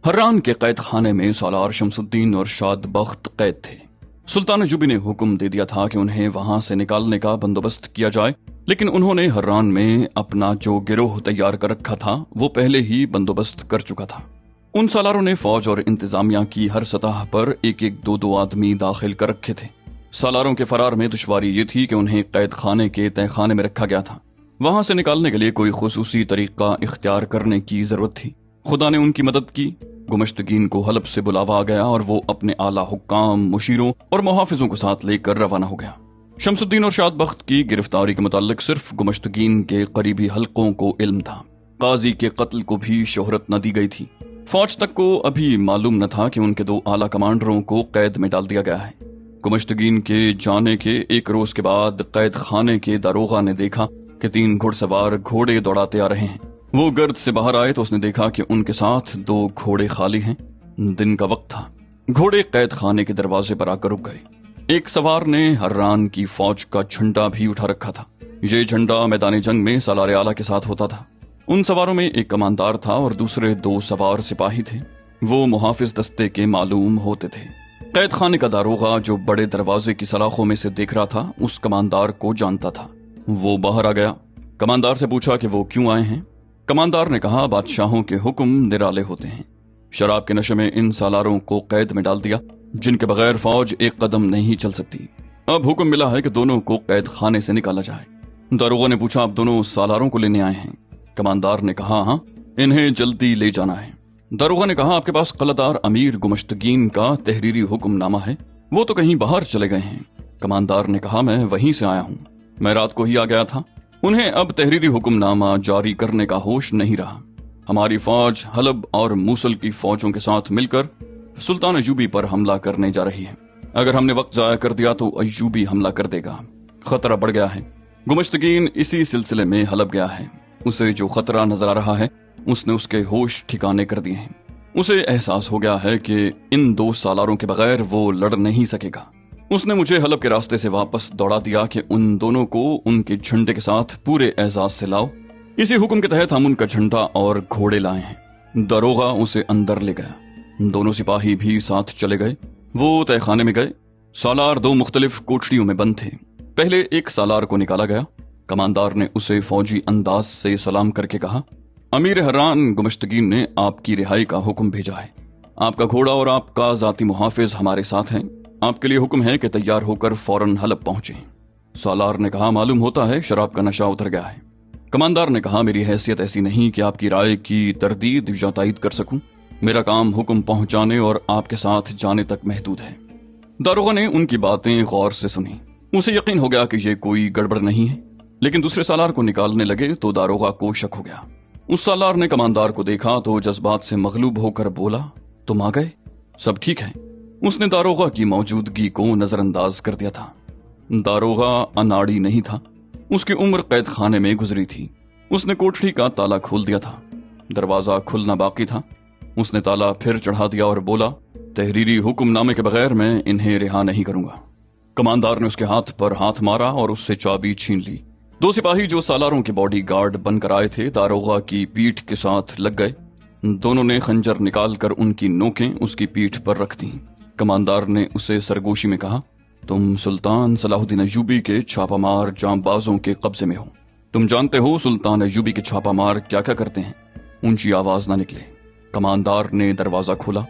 حران کے قید خانے میں سالار شمس الدین اور شاد بخت قید تھے۔ سلطان ایوبی نے حکم دے دیا تھا کہ انہیں وہاں سے نکالنے کا بندوبست کیا جائے، لیکن انہوں نے حران میں اپنا جو گروہ تیار کر رکھا تھا وہ پہلے ہی بندوبست کر چکا تھا۔ ان سالاروں نے فوج اور انتظامیہ کی ہر سطح پر ایک ایک دو آدمی داخل کر رکھے تھے۔ سالاروں کے فرار میں دشواری یہ تھی کہ انہیں قید خانے کے تہہ خانے میں رکھا گیا تھا۔ وہاں سے نکالنے کے لیے کوئی خصوصی طریقہ اختیار کرنے کی ضرورت تھی۔ خدا نے ان کی مدد کی۔ گمشتگین کو حلب سے بلاوا آ گیا اور وہ اپنے اعلیٰ حکام، مشیروں اور محافظوں کو ساتھ لے کر روانہ ہو گیا۔ شمس الدین اور شاد بخت کی گرفتاری کے متعلق صرف گمشتگین کے قریبی حلقوں کو علم تھا۔ قاضی کے قتل کو بھی شہرت نہ دی گئی تھی۔ فوج تک کو ابھی معلوم نہ تھا کہ ان کے 2 اعلیٰ کمانڈروں کو قید میں ڈال دیا گیا ہے۔ گمشتگین کے جانے کے ایک روز کے بعد قید خانے کے داروغہ نے دیکھا کہ 3 گھڑ سوار گھوڑے دوڑاتے آ رہے ہیں۔ وہ گرد سے باہر آئے تو اس نے دیکھا کہ ان کے ساتھ 2 گھوڑے خالی ہیں۔ دن کا وقت تھا۔ گھوڑے قید خانے کے دروازے پر آ کر رک گئے۔ ایک سوار نے حران کی فوج کا جھنڈا بھی اٹھا رکھا تھا۔ یہ جھنڈا میدان جنگ میں سالار اعلیٰ کے ساتھ ہوتا تھا۔ ان سواروں میں ایک کماندار تھا اور دوسرے 2 سوار سپاہی تھے۔ وہ محافظ دستے کے معلوم ہوتے تھے۔ قید خانے کا داروغہ جو بڑے دروازے کی سلاخوں میں سے دیکھ رہا تھا اس کماندار کو جانتا تھا۔ وہ باہر آ گیا۔ کماندار سے پوچھا کہ وہ کیوں آئے ہیں۔ کماندار نے کہا، بادشاہوں کے حکم نرالے ہوتے ہیں۔ شراب کے نشے میں ان سالاروں کو قید میں ڈال دیا جن کے بغیر فوج ایک قدم نہیں چل سکتی۔ اب حکم ملا ہے کہ دونوں کو قید خانے سے نکالا جائے۔ داروغہ نے پوچھا، آپ دونوں سالاروں کو لینے آئے ہیں؟ کماندار نے کہا، ہاں، انہیں جلدی لے جانا ہے۔ داروغہ نے کہا، آپ کے پاس قلعہ امیر گمشتگین کا تحریری حکم نامہ ہے؟ وہ تو کہیں باہر چلے گئے ہیں۔ کماندار نے کہا، میں وہیں سے آیا ہوں، میں رات کو ہی آ گیا تھا۔ انہیں اب تحریری حکم نامہ جاری کرنے کا ہوش نہیں رہا۔ ہماری فوج حلب اور موصل کی فوجوں کے ساتھ مل کر سلطان ایوبی پر حملہ کرنے جا رہی ہے۔ اگر ہم نے وقت ضائع کر دیا تو ایوبی حملہ کر دے گا۔ خطرہ بڑھ گیا ہے۔ گمشتگین اسی سلسلے میں حلب گیا ہے۔ اسے جو خطرہ نظر آ رہا ہے اس نے اس کے ہوش ٹھکانے کر دیے ہیں۔ اسے احساس ہو گیا ہے کہ ان 2 سالاروں کے بغیر وہ لڑ نہیں سکے گا۔ اس نے مجھے حلب کے راستے سے واپس دوڑا دیا کہ ان دونوں کو ان کے جھنڈے کے ساتھ پورے اعزاز سے لاؤ۔ اسی حکم کے تحت ہم ان کا جھنڈا اور گھوڑے لائے ہیں۔ داروغہ اسے اندر لے گیا۔ دونوں سپاہی بھی ساتھ چلے گئے۔ وہ تہہ خانے میں گئے۔ سالار 2 مختلف کوٹڑیوں میں بند تھے۔ پہلے ایک سالار کو نکالا گیا۔ کماندار نے اسے فوجی انداز سے سلام کر کے کہا، امیر حران گمشتگین نے آپ کی رہائی کا حکم بھیجا ہے۔ آپ کا گھوڑا اور آپ کا ذاتی محافظ ہمارے ساتھ ہیں۔ آپ کے لیے حکم ہے کہ تیار ہو کر فوراً حلب پہنچیں۔ سالار نے کہا، معلوم ہوتا ہے شراب کا نشہ اتر گیا ہے۔ کماندار نے کہا، میری حیثیت ایسی نہیں کہ آپ کی رائے کی تردید یا تائید کر سکوں۔ میرا کام حکم پہنچانے اور آپ کے ساتھ جانے تک محدود ہے۔ داروغہ نے ان کی باتیں غور سے سنی۔ اسے یقین ہو گیا کہ یہ کوئی گڑبڑ نہیں ہے، لیکن دوسرے سالار کو نکالنے لگے تو داروغہ کو شک ہو گیا۔ اس سالار نے کماندار کو دیکھا تو جذبات سے مغلوب ہو کر بولا، تم آ گئے؟ سب ٹھیک ہے؟ اس نے داروغہ کی موجودگی کو نظر انداز کر دیا تھا۔ داروغہ اناڑی نہیں تھا۔ اس کی عمر قید خانے میں گزری تھی۔ اس نے کوٹڑی کا تالا کھول دیا تھا۔ دروازہ کھلنا باقی تھا۔ اس نے تالا پھر چڑھا دیا اور بولا، تحریری حکم نامے کے بغیر میں انہیں رہا نہیں کروں گا۔ کماندار نے اس کے ہاتھ پر ہاتھ مارا اور اس سے چابی چھین لی۔ 2 سپاہی جو سالاروں کے باڈی گارڈ بن کر آئے تھے داروغہ کی پیٹھ کے ساتھ لگ گئے۔ دونوں نے خنجر نکال کر ان کی نوکیں اس کی پیٹھ پر رکھ دیں۔ کماندار نے اسے سرگوشی میں کہا، تم سلطان صلاح الدین ایوبی کے چھاپا مار جام بازوں کے قبضے میں ہو۔ تم جانتے ہو سلطان ایوبی کے چھاپا مار کیا کیا کرتے ہیں۔ اونچی آواز نہ نکلے۔ کماندار نے دروازہ کھولا۔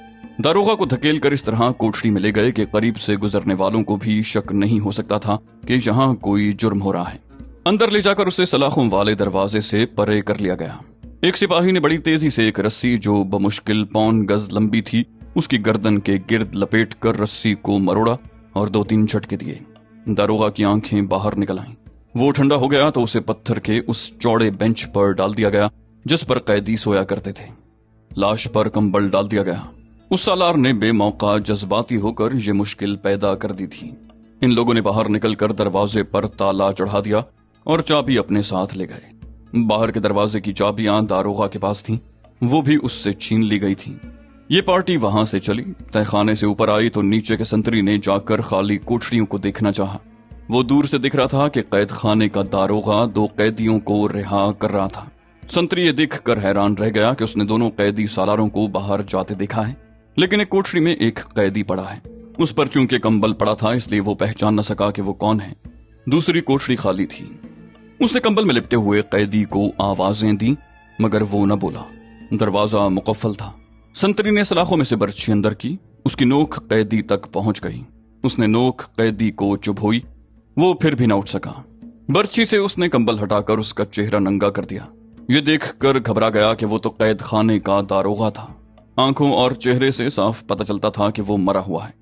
داروغہ کو دھکیل کر اس طرح کوٹڑی میں لے گئے کہ قریب سے گزرنے والوں کو بھی شک نہیں ہو سکتا تھا کہ یہاں کوئی جرم ہو رہا ہے۔ اندر لے جا کر اسے سلاخوں والے دروازے سے پرے کر لیا گیا۔ ایک سپاہی نے بڑی تیزی سے ایک رسی جو بمشکل 1 گز لمبی تھی اس کی گردن کے گرد لپیٹ کر رسی کو مروڑا اور 2-3 جھٹکے دیے۔ داروغہ کی آنکھیں باہر نکل آئیں۔ وہ ٹھنڈا ہو گیا تو اسے پتھر کے اس چوڑے بینچ پر ڈال دیا گیا جس پر قیدی سویا کرتے تھے۔ لاش پر کمبل ڈال دیا گیا۔ اس سالار نے بے موقع جذباتی ہو کر یہ مشکل پیدا کر دی تھی۔ ان لوگوں نے باہر نکل کر دروازے پر تالا چڑھا دیا اور چابی اپنے ساتھ لے گئے۔ باہر کے دروازے کی چابیاں داروغہ کے پاس تھیں، وہ بھی اس سے چھین لی گئی تھیں۔ یہ پارٹی وہاں سے چلی۔ تہہ خانے سے اوپر آئی تو نیچے کے سنتری نے جا کر خالی کوٹڑیوں کو دیکھنا چاہا۔ وہ دور سے دکھ رہا تھا کہ قید خانے کا داروغہ 2 قیدیوں کو رہا کر رہا تھا۔ संतरी ये देख कर हैरान रह गया कि उसने दोनों कैदी सालारों को बाहर जाते देखा है, लेकिन एक कोठरी में एक कैदी पड़ा है। उस पर चूंकि कंबल पड़ा था इसलिए वो पहचान न सका कि वो कौन है। दूसरी कोठरी खाली थी। उसने कंबल में लिपटे हुए कैदी को आवाजें दी मगर वो न बोला। दरवाजा मुकफ्फल था। संतरी ने सलाखों में से बर्छी अंदर की। उसकी नोक कैदी तक पहुंच गई। उसने नोक कैदी को चुभोई। वो फिर भी न उठ सका। बर्छी से उसने कंबल हटाकर उसका चेहरा नंगा कर दिया। ये देखकर घबरा गया कि वो तो कैद खाने का दारोगा था। आंखों और चेहरे से साफ पता चलता था कि वो मरा हुआ है।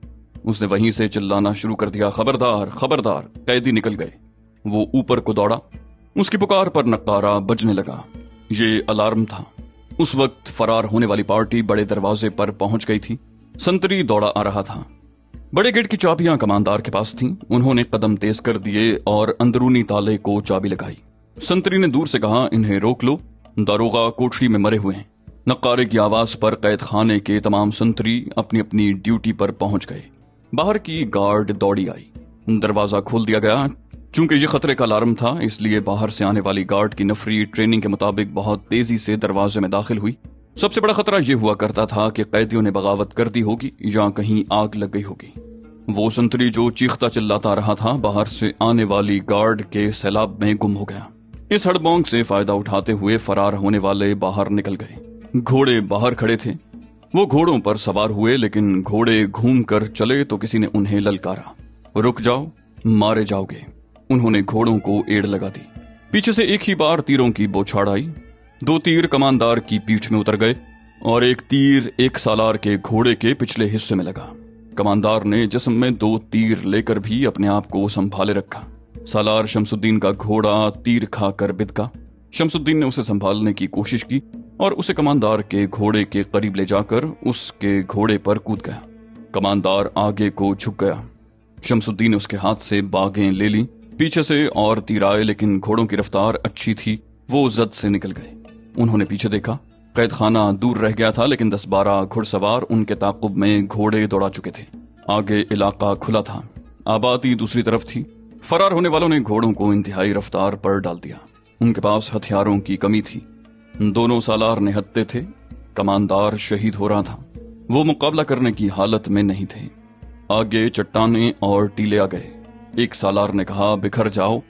उसने वहीं से चिल्लाना शुरू कर दिया, खबरदार खबरदार। कैदी निकल गए। वो ऊपर को दौड़ा। उसकी पुकार पर नक्कारा बजने लगा। ये अलार्म था। उस वक्त फरार होने वाली पार्टी बड़े दरवाजे पर पहुंच गई थी। संतरी दौड़ा आ रहा था। बड़े गेट की चाबियां कमांदार के पास थीं। उन्होंने कदम तेज कर दिए और अंदरूनी ताले को चाबी लगाई। संतरी ने दूर से कहा, इन्हें रोक लो, दारोगा कोठरी में मरे हुए हैं। नक्कारे की आवाज पर कैद खाने के तमाम संतरी अपनी अपनी ड्यूटी पर पहुंच गए। बाहर की गार्ड दौड़ी आई। दरवाजा खोल दिया गया। चूंकि ये खतरे का अलार्म था इसलिए बाहर से आने वाली गार्ड की नफरी ट्रेनिंग के मुताबिक बहुत तेजी से दरवाजे में दाखिल हुई। सबसे बड़ा खतरा यह हुआ करता था कि कैदियों ने बगावत कर दी होगी या कहीं आग लग गई होगी। वो संतरी जो चीखता चिल्लाता रहा था बाहर से आने वाली गार्ड के सैलाब में गुम हो गया। इस हड़बोंग से फायदा उठाते हुए फरार होने वाले बाहर निकल गए। घोड़े बाहर खड़े थे। वो घोड़ों पर सवार हुए, लेकिन घोड़े घूम कर चले तो किसी ने उन्हें ललकारा, रुक जाओ, मारे जाओगे। उन्होंने घोड़ों को एड़ लगा दी। पीछे से एक ही बार तीरों की बौछार आई। 2 तीर कमांदार की पीठ में उतर गए और एक तीर एक सालार के घोड़े के पिछले हिस्से में लगा। कमांदार ने जिस्म में 2 तीर लेकर भी अपने आप को संभाले रखा। सालार शमसुद्दीन का घोड़ा तीर खाकर बिदका। शमसुद्दीन ने उसे संभालने की कोशिश की और उसे कमांदार के घोड़े के करीब ले जाकर उसके घोड़े पर कूद गया। कमांदार आगे को झुक गया। शमसुद्दीन ने उसके हाथ से बागें ले ली। पीछे से और तीर आए, लेकिन घोड़ों की रफ्तार अच्छी थी। वो जद से निकल गए। उन्होंने पीछे देखा। कैद खाना दूर रह गया था, लेकिन 10-12 घुड़सवार उनके ताकुब में घोड़े दौड़ा चुके थे। आगे इलाका खुला था। आबादी दूसरी तरफ थी। फरार होने वालों ने घोड़ों को इंतहाई रफ्तार पर डाल दिया। उनके पास हथियारों की कमी थी। दोनों सालार निहत्ते थे। कमांदार शहीद हो रहा था। वो मुकाबला करने की हालत में नहीं थे। आगे चट्टाने और टीले आ गए। एक सालार ने कहा, बिखर जाओ,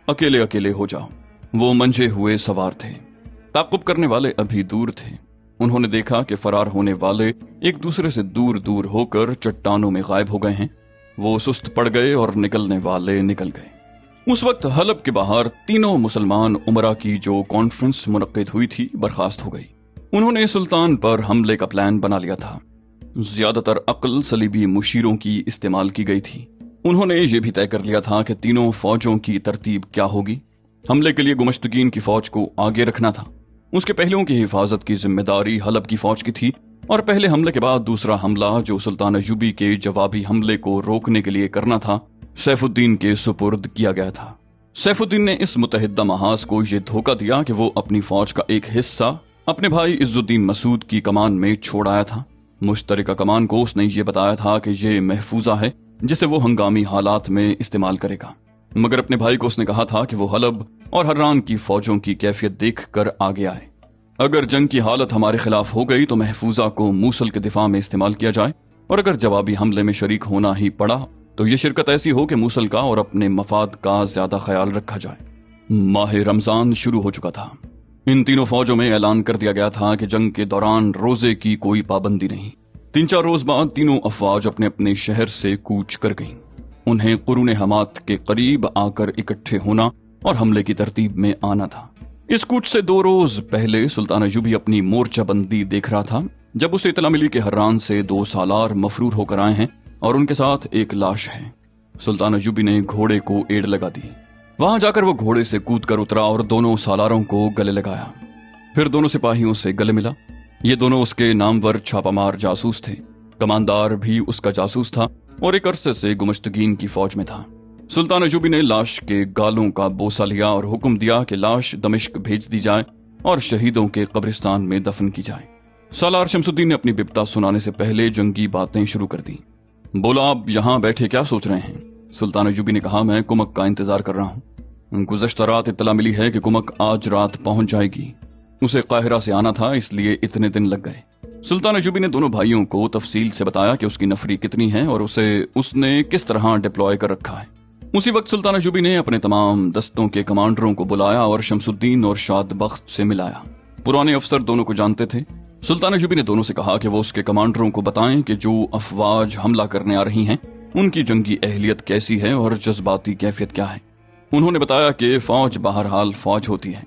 अकेले अकेले हो जाओ। वो मंझे हुए सवार थे। ताकुब करने वाले अभी दूर थे। उन्होंने देखा कि फरार होने वाले एक दूसरे से दूर दूर होकर चट्टानों में गायब हो गए हैं। वो सुस्त पड़ गए और निकलने वाले निकल गए। उस वक्त हलब के बाहर तीनों मुसलमान उमरा की जो कॉन्फ्रेंस मुनक्किद हुई थी बर्खास्त हो गई। उन्होंने सुल्तान पर हमले का प्लान बना लिया था। ज्यादातर अक्ल सलीबी मुशीरों की इस्तेमाल की गई थी। उन्होंने ये भी तय कर लिया था कि तीनों फौजों की तरतीब क्या होगी। हमले के लिए गुमश्तगीन की फौज को आगे रखना था। उसके पहलुओं की हिफाजत की जिम्मेदारी हलब की फौज की थी और पहले हमले के बाद दूसरा हमला जो सुल्तान अय्यूबी के जवाबी हमले को रोकने के लिए करना था, सैफुद्दीन के सुपुर्द किया गया था। सैफुद्दीन ने इस मुतहिदा महाज को यह धोखा दिया कि वो अपनी फौज का एक हिस्सा अपने भाई इज्जुद्दीन मसूद की कमान में छोड़ आया था। मुश्तरका कमान को उसने ये बताया था कि ये महफूजा है जिसे वो हंगामी हालात में इस्तेमाल करेगा, मगर अपने भाई को उसने कहा था कि वो हलब और हर्रान की फौजों की कैफियत देखकर आगे आए। अगर जंग की हालत हमारे खिलाफ हो गई तो महफूजा को मूसल के दिफा में इस्तेमाल किया जाए, और अगर जवाबी हमले में शरीक होना ही पड़ा तो ये शिरकत ऐसी हो कि मूसल का और अपने मफाद का ज्यादा ख्याल रखा जाए। माह रमजान शुरू हो चुका था। इन तीनों फौजों में ऐलान कर दिया गया था कि जंग के दौरान रोजे की कोई पाबंदी नहीं। 3-4 रोज बाद तीनों अफवाज अपने अपने शहर से कूच कर गईं। उन्हें कुरून हमात के करीब आकर इकट्ठे होना और हमले की तरतीब में आना था। इस कूच से 2 रोज पहले सुल्तान अय्यूबी अपनी मोर्चाबंदी देख रहा था जब उसे इतला मिली कि हर्रान से 2 सालार मफरूर होकर आए हैं और उनके साथ एक लाश है। सुल्तान अय्यूबी ने घोड़े को एड़ लगा दी। वहां जाकर वो घोड़े से कूद कर उतरा और दोनों सालारों को गले लगाया। फिर दोनों सिपाहियों से गले मिला। ये दोनों उसके नामवर छापामार जासूस थे। कमांदार भी उसका जासूस था और एक अरसे से गुमश्तगीन की फौज में था। सुल्तान अय्यूबी ने लाश के गालों का बोसा लिया और हुक्म दिया कि लाश दमिश्क भेज दी जाए और शहीदों के कब्रिस्तान में दफन की जाए। सालार शमसुद्दीन ने अपनी बिपता सुनाने से पहले जंगी बातें शुरू कर दी। बोला, आप यहाँ बैठे क्या सोच रहे हैं? सुल्तान अय्यूबी ने कहा, मैं कुमक का इंतजार कर रहा हूँ। गुज़श्ता रात इत्तला मिली है कि कुमक आज रात पहुंच जाएगी। उसे काहिरा से आना था, इसलिए इतने दिन लग गए। सुल्तान अयूबी ने दोनों भाइयों को तफसील से बताया कि उसकी नफरी कितनी है और उसने किस तरह डिप्लॉय कर रखा है। उसी वक्त सुल्तान अयूबी ने अपने तमाम दस्तों के कमांडरों को बुलाया और शमसुद्दीन और शाद बख्त से मिलाया। पुराने अफसर दोनों को जानते थे। सुल्तान अयूबी ने दोनों से कहा कि वो उसके कमांडरों को बताएं कि जो अफवाज हमला करने आ रही हैं उनकी जंगी अहलियत कैसी है और जज्बाती कैफियत क्या है। उन्होंने बताया कि फौज बहरहाल फौज होती है,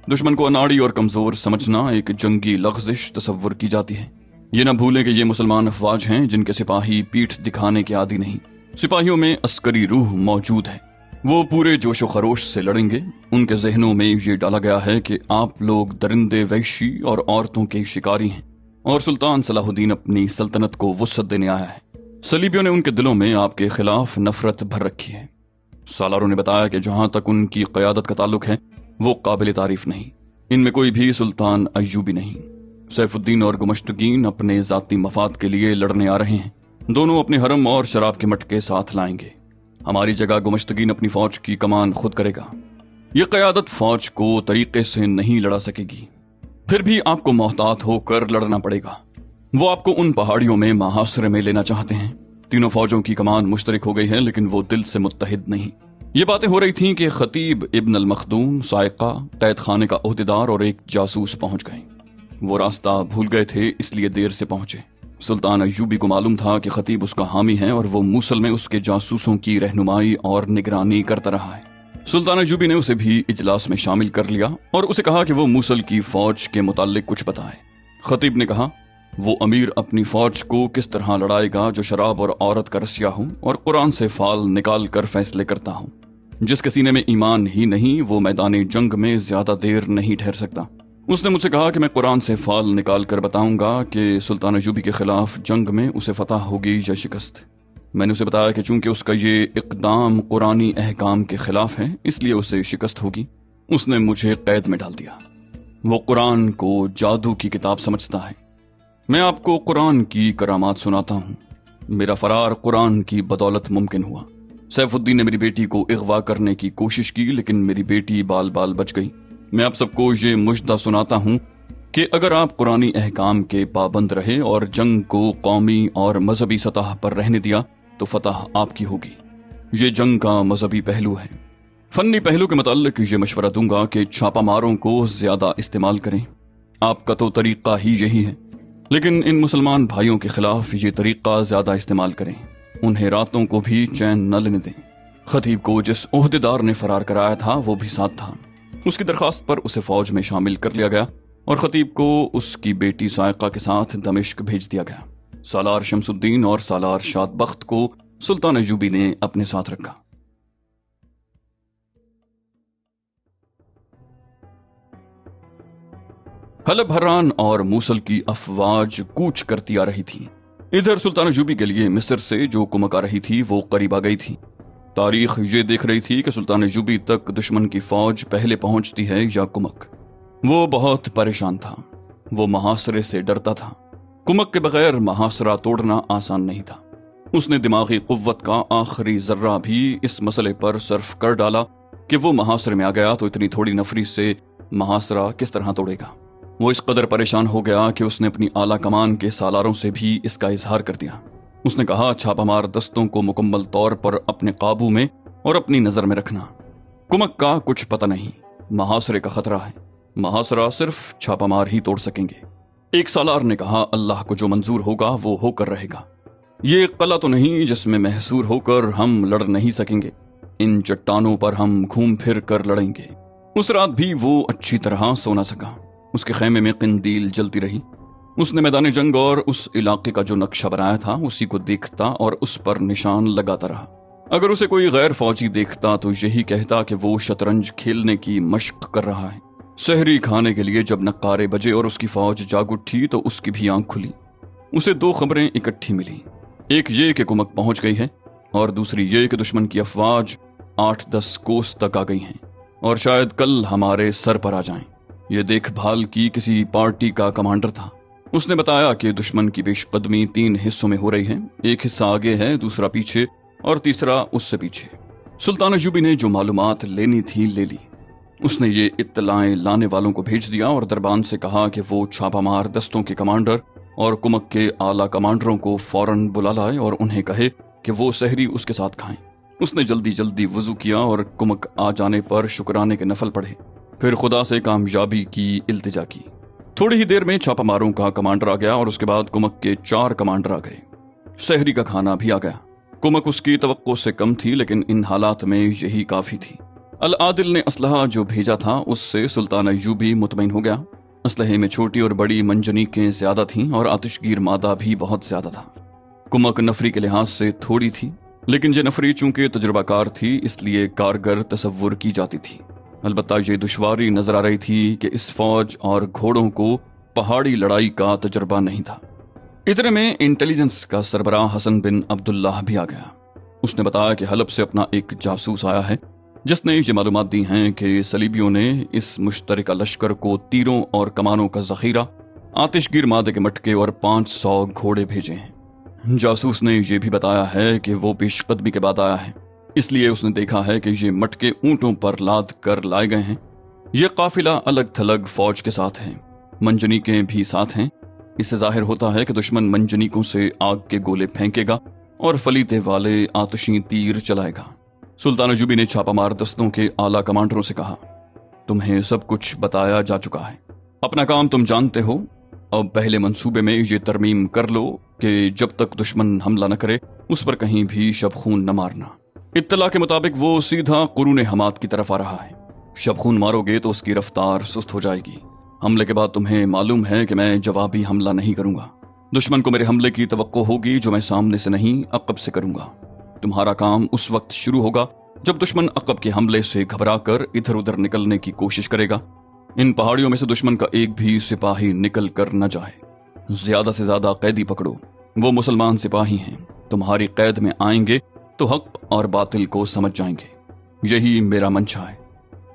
दुश्मन को अनाड़ी और कमजोर समझना एक जंगी लग़्ज़िश तसव्वुर की जाती है। ये न भूलें कि ये मुसलमान अफवाज हैं जिनके सिपाही पीठ दिखाने के आदी नहीं। सिपाहियों में अस्करी रूह मौजूद है, वो पूरे जोश व खरोश से लड़ेंगे। उनके जहनों में ये डाला गया है कि आप लोग दरिंदे, वहशी और औरतों के शिकारी हैं और सुल्तान सलाहुद्दीन अपनी सल्तनत को वुसअत देने आया है। सलीबियों ने उनके दिलों में आपके खिलाफ नफरत भर रखी है। सालारों ने बताया कि जहां तक उनकी क़यादत का ताल्लुक है वो काबिल तारीफ नहीं, इनमें कोई भी सुल्तान अयूबी नहीं। सैफुद्दीन और गुमश्तगीन अपने जाती मफाद के लिए लड़ने आ रहे हैं, दोनों अपने हरम और शराब के मटके साथ लाएंगे। हमारी जगह गुमश्तगीन अपनी फौज की कमान खुद करेगा। ये क़यादत फौज को तरीके से नहीं लड़ा सकेगी, फिर भी आपको मोहतात होकर लड़ना पड़ेगा। वो आपको उन पहाड़ियों में महासरे में लेना चाहते हैं। तीनों फौजों की कमान मुश्तरक हो गई है, लेकिन वो दिल से मुत्तहिद नहीं। ये बातें हो रही थीं कि खतीब इब्न अल मखदूम, साइका, कैद खाने का ओहदेदार और एक जासूस पहुंच गए। वो रास्ता भूल गए थे, इसलिए देर से पहुंचे। सुल्तान अयूबी को मालूम था कि खतीब उसका हामी है और वो मूसल में उसके जासूसों की रहनुमाई और निगरानी करता रहा है। सुल्तान अयूबी ने उसे भी इजलास में शामिल कर लिया और उसे कहा कि वो मूसल की फौज के मुताल्लिक कुछ बताए। खतीब ने कहा, वो अमीर अपनी फौज को किस तरह लड़ाएगा जो शराब और औरत का रसिया हो और कुरान से फाल निकाल कर फैसले करता हो। जिसके सीने में ईमान ही नहीं वो मैदान जंग में ज्यादा देर नहीं ठहर सकता। उसने मुझसे कहा कि मैं कुरान से फाल निकाल कर बताऊंगा कि सुल्तान अयूबी के खिलाफ जंग में उसे फतह होगी या शिकस्त। मैंने उसे बताया कि चूंकि उसका ये इक़दाम कुरानी अहकाम के खिलाफ है, इसलिए उसे शिकस्त होगी। उसने मुझे कैद में डाल दिया। वो कुरान को जादू की किताब समझता है। मैं आपको कुरान की करामात सुनाता हूँ। मेरा फरार कुरान की बदौलत मुमकिन हुआ। सैफुद्दीन ने मेरी बेटी को अगवा करने की कोशिश की, लेकिन मेरी बेटी बाल बाल बच गई। मैं आप सबको ये मुजदा सुनाता हूँ कि अगर आप कुरानी अहकाम के पाबंद रहे और जंग को कौमी और मजहबी सतह पर रहने दिया तो फतह आपकी होगी। ये जंग का मजहबी पहलू है। फन्नी पहलू के मुताल्लिक ये मशवरा दूंगा कि छापामारों को ज्यादा इस्तेमाल करें। आपका तो तरीका ही यही है, लेकिन इन मुसलमान भाइयों के खिलाफ ये तरीका ज्यादा इस्तेमाल करें। उन्हें रातों को भी चैन न लेने दें। खतीब को जिस ओहदेदार ने फरार कराया था वो भी साथ था। उसकी दरखास्त पर उसे फौज में शामिल कर लिया गया और खतीब को उसकी बेटी साइका के साथ दमिश्क भेज दिया गया। सालार शमसुद्दीन और सालार शाद बख्त को सुल्तान अयूबी ने अपने साथ रखा। हलब, हर्रान और मूसल की अफवाज कूच करती आ रही थी। इधर सुल्तान अयूबी के लिए मिस्र से जो कुमक आ रही थी वो करीब आ गई थी। तारीख ये देख रही थी कि सुल्तान अयूबी तक दुश्मन की फौज पहले पहुंचती है या कुमक। वो बहुत परेशान था। वो महासरे से डरता था। कुमक के बगैर महासरा तोड़ना आसान नहीं था। उसने दिमागी कुव्वत का आखिरी जर्रा भी इस मसले पर सर्फ कर डाला कि वो महासरे में आ गया तो इतनी थोड़ी नफरी से महासरा किस तरह तोड़ेगा। वो इस कदर परेशान हो गया कि उसने अपनी आला कमान के सालारों से भी इसका इजहार कर दिया। उसने कहा, छापामार दस्तों को मुकम्मल तौर पर अपने काबू में और अपनी नजर में रखना। कुमक का कुछ पता नहीं, महासरे का खतरा है। महासरा सिर्फ छापामार ही तोड़ सकेंगे। एक सालार ने कहा, अल्लाह को जो मंजूर होगा वो होकर रहेगा। ये एक कला तो नहीं जिसमें महसूर होकर हम लड़ नहीं सकेंगे। इन चट्टानों पर हम घूम फिर कर लड़ेंगे। उस रात भी वो अच्छी तरह सो न सका। उसके खेमे में किंदील जलती रही। उसने मैदान जंग और उस इलाके का जो नक्शा बनाया था उसी को देखता और उस पर निशान लगाता रहा। अगर उसे कोई गैर फौजी देखता तो यही कहता कि वो शतरंज खेलने की मशक कर रहा है। सहरी खाने के लिए जब नक्कारे बजे और उसकी फौज जाग उठी तो उसकी भी आंख खुली। उसे दो खबरें इकट्ठी मिली। एक ये कि कुमक पहुंच गई है और दूसरी ये कि दुश्मन की अफवाज 8-10 कोस तक आ गई हैं और शायद कल हमारे सर पर आ जाएं। ये देखभाल की किसी पार्टी का कमांडर था। उसने बताया कि दुश्मन की पेशकदमी 3 हिस्सों में हो रही है। एक हिस्सा आगे है, दूसरा पीछे और तीसरा उससे पीछे। सुल्तान अयूबी ने जो मालूमात लेनी थी ले ली। उसने ये इत्तलाएं लाने वालों को भेज दिया और दरबान से कहा कि वो छापामार दस्तों के कमांडर और कुमक के आला कमांडरों को फौरन बुला लाए और उन्हें कहे कि वो सहरी उसके साथ खाएं। उसने जल्दी जल्दी वजू किया और कुमक आ जाने पर शुक्राने के नफल पढ़े, फिर खुदा से कामयाबी की इल्तिजा की। थोड़ी ही देर में छापामारों का कमांडर आ गया और उसके बाद कुमक के 4 कमांडर आ गए। सहरी का खाना भी आ गया। कुमक उसकी तवक्को से कम थी, लेकिन इन हालात में यही काफी थी। अल आदिल ने असलहा जो भेजा था उससे सुल्तान अय्यूबी मुतमईन हो गया। असलहे में छोटी और बड़ी मंजनीकें ज्यादा थीं और आतिशगीर मादा भी बहुत ज्यादा था। कुमक नफरी के लिहाज से थोड़ी थी, लेकिन ये नफरी चूंकि तजुर्बाकार थी इसलिए कारगर तसव्वुर की जाती थी। अलबत्ता ये दुश्वारी नजर आ रही थी कि इस फौज और घोड़ों को पहाड़ी लड़ाई का तजुर्बा नहीं था। इतने में इंटेलिजेंस का सरबराह हसन बिन अब्दुल्लाह भी आ गया। उसने बताया कि हलब से अपना एक जासूस आया है जिसने ये मालूमात दी हैं कि सलीबियों ने इस मुश्तरका लश्कर को तीरों और कमानों का जखीरा, आतिशगीर मादे के मटके और 500 घोड़े भेजे हैं। जासूस ने यह भी बताया है कि वो पेशकदमी के बाद आया है, इसलिए उसने देखा है कि ये मटके ऊंटों पर लाद कर लाए गए हैं। ये काफिला अलग थलग फौज के साथ है, मंजनीकें भी साथ हैं। इससे जाहिर होता है कि दुश्मन मंजनीकों से आग के गोले फेंकेगा और फलीते वाले आतिशी तीर चलाएगा। सुल्तान अय्यूबी ने छापामार दस्तों के आला कमांडरों से कहा, तुम्हें सब कुछ बताया जा चुका है, अपना काम तुम जानते हो। अब पहले मंसूबे में ये तरमीम कर लो कि जब तक दुश्मन हमला न करे उस पर कहीं भी शबखून न मारना। इत्तला के मुताबिक वो सीधा कुरून हमाद की तरफ आ रहा है। शबखून मारोगे तो उसकी रफ्तार सुस्त हो जाएगी। हमले के बाद तुम्हें मालूम है कि मैं जवाबी हमला नहीं करूंगा। दुश्मन को मेरे हमले की तवक्को होगी जो मैं सामने से नहीं अक़ब से करूंगा। तुम्हारा काम उस वक्त शुरू होगा जब दुश्मन अक़ब के हमले से घबराकर इधर उधर निकलने की कोशिश करेगा। इन पहाड़ियों में से दुश्मन का एक भी सिपाही निकल कर न जाए। ज्यादा से ज्यादा कैदी पकड़ो, वो मुसलमान सिपाही हैं, तुम्हारी कैद में आएंगे तो हक और बातिल को समझ जाएंगे। यही मेरा मंशा है।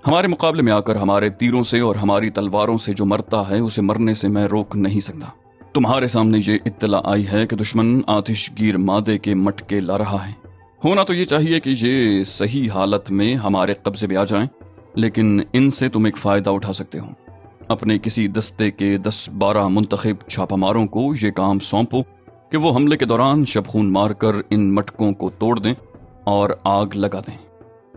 हमारे मुकाबले में आकर हमारे तीरों से और हमारी तलवारों से जो मरता है उसे मरने से मैं रोक नहीं सकता। तुम्हारे सामने ये इत्तला आई है कि दुश्मन आतिशगीर मादे के मटके ला रहा है। होना तो ये चाहिए कि ये सही हालत में हमारे कब्जे में आ जाएं, लेकिन इनसे तुम एक फायदा उठा सकते हो। अपने किसी दस्ते के 10-12 मुंतखब छापामारों को ये काम सौंपो कि वो हमले के दौरान शबखून मारकर इन मटकों को तोड़ दें और आग लगा दें।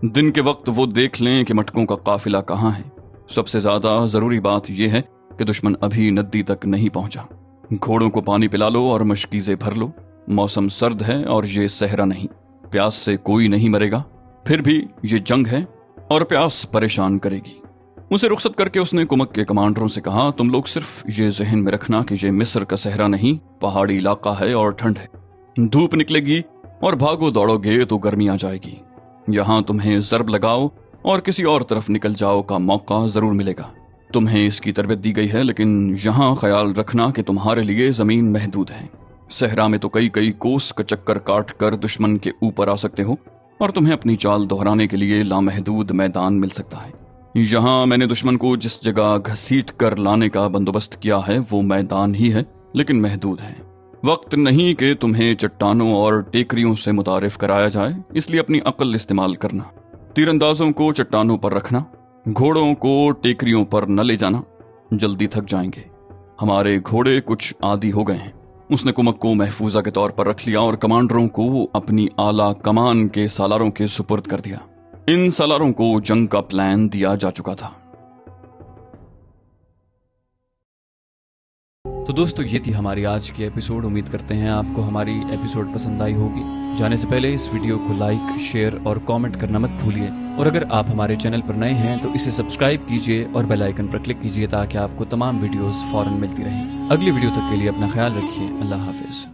दिन के वक्त वो देख लें कि मटकों का काफिला कहाँ है। सबसे ज्यादा जरूरी बात यह है कि दुश्मन अभी नदी तक नहीं पहुंचा। घोड़ों को पानी पिला लो और मशकीज़े भर लो। मौसम सर्द है और ये सहरा नहीं, प्यास से कोई नहीं मरेगा। फिर भी ये जंग है और प्यास परेशान करेगी। उसे रुखसत करके उसने कुमक के कमांडरों से कहा, तुम लोग सिर्फ ये जहन में रखना कि ये मिस्र का सहरा नहीं, पहाड़ी इलाका है और ठंड है। धूप निकलेगी और भागो दौड़ोगे तो गर्मी आ जाएगी। यहाँ तुम्हें ज़रब लगाओ और किसी और तरफ निकल जाओ का मौका जरूर मिलेगा। तुम्हें इसकी तरबियत दी गई है, लेकिन यहाँ ख्याल रखना कि तुम्हारे लिए जमीन महदूद है। सहरा में तो कई कोस का चक्कर काट कर दुश्मन के ऊपर आ सकते हो और तुम्हें अपनी चाल दोहराने के लिए लामहदूद मैदान मिल सकता है। यहाँ मैंने दुश्मन को जिस जगह घसीट कर लाने का बंदोबस्त किया है वो मैदान ही है, लेकिन महदूद है। वक्त नहीं कि तुम्हें चट्टानों और टेकरियों से मुतारिफ कराया जाए, इसलिए अपनी अक्ल इस्तेमाल करना। तीरंदाजों को चट्टानों पर रखना, घोड़ों को टेकरियों पर न ले जाना, जल्दी थक जाएंगे। हमारे घोड़े कुछ आदी हो गए हैं। उसने कुमक को महफूजा के तौर पर रख लिया और कमांडरों को अपनी आला कमान के सालारों के सुपुर्द कर दिया। इन सालारों को जंग का प्लान दिया जा चुका था। तो दोस्तों ये थी हमारी आज की एपिसोड। उम्मीद करते हैं आपको हमारी एपिसोड पसंद आई होगी। जाने से पहले इस वीडियो को लाइक, शेयर और कमेंट करना मत भूलिए। और अगर आप हमारे चैनल पर नए हैं तो इसे सब्सक्राइब कीजिए और बेल आइकन पर क्लिक कीजिए ताकि आपको तमाम वीडियोस फौरन मिलती रहें। अगली वीडियो तक के लिए अपना ख्याल रखिए। अल्लाह हाफिज।